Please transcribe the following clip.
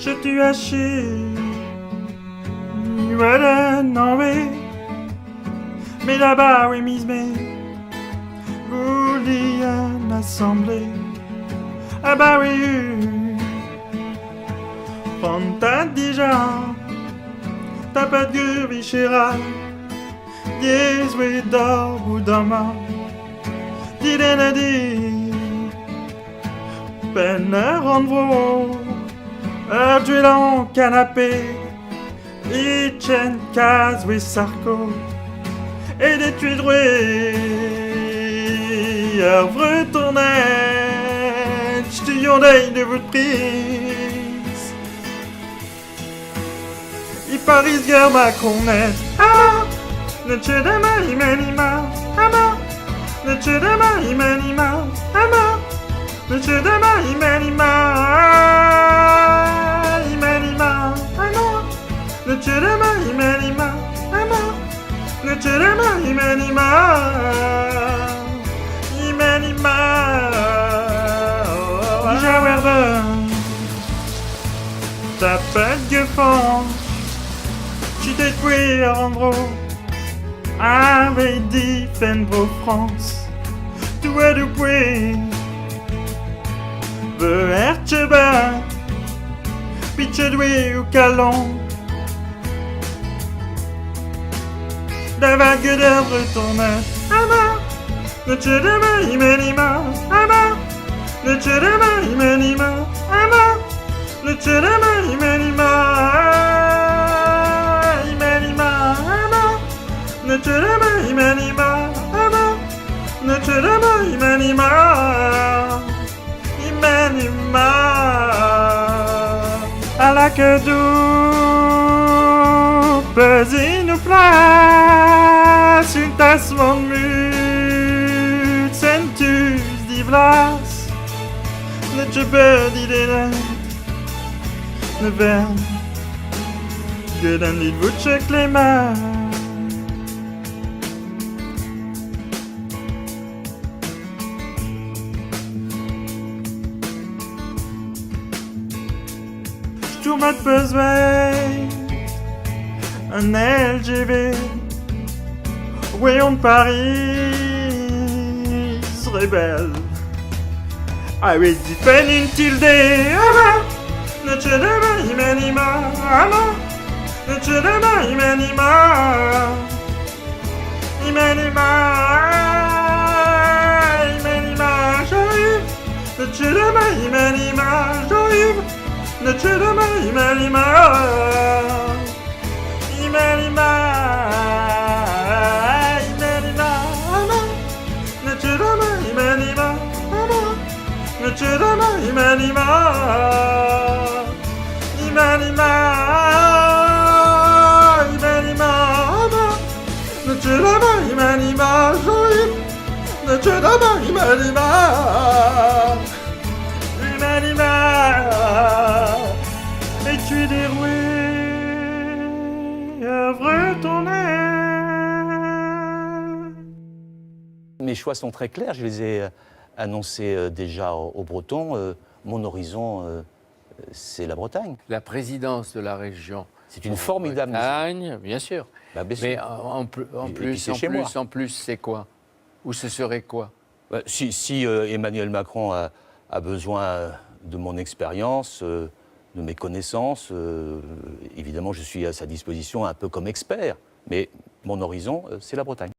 Je tu haché, voilà, non, mais là-bas, oui, mise, mais vous l'y en assemblée. Ah bah oui, prends ta déjà, t'as pas de gueule, yes, oui, d'or ou d'homme, dis-le, peine à rendre tu es dans le canapé, et tiens case, oui, sarco, et des tuileries, œuvre tournette, tu y d'œil de votre prise. Il parie guerre ma connaître, ah, ne tu demain, il m'anima, ah, ne tu demain, il m'anima, ah, ne tu demain, il m'anima. Ne tu demain, il m'anima, ne tu demain, il m'anima, il m'anima. J'avais t'as pas de fond, tu t'es tué en gros, avec différentes France, tu es du puits, veux être bas, puis tu doué au calon. La vague d'œuvre tourne, ama, ne tu demain, il m'anima, ama, ne tu demain, il m'anima, ama, ne tu demain, il m'anima, ama, ne tu demain, il m'anima, ama, ne tu demain, il m'anima, à la que doux, pesez nous place, une tasse mon mut, sentus d'ivlas, ne tu peux dire ne verne, que d'un lit vous check les mains. Tout m'a besoin un LGV, voyons de Paris serait belle. Avec du peine inutile des ama, ne tu demain, il m'anima, ama, ne tu demain, il m'anima, il m'anima, j'arrive, ne tu demain, il m'anima, j'arrive. Ne tu demain, il m'anima, il m'anima, il m'anima, ne tu demain, il m'anima, ne tu demain, il m'anima, il m'anima, il m'anima, ne tu demain, il m'anima, ne tu demain, il m'anima. Et tu es déroué, œuvre ton air. Mes choix sont très clairs, je les ai annoncés déjà aux Bretons. Mon horizon, c'est la Bretagne. La présidence de la région. C'est une formidable Bretagne, bien sûr. Bah, bien sûr. Mais en plus, c'est quoi? Ou ce serait quoi? Bah, si Emmanuel Macron a besoin de mon expérience, de mes connaissances, évidemment, je suis à sa disposition un peu comme expert. Mais mon horizon, c'est la Bretagne.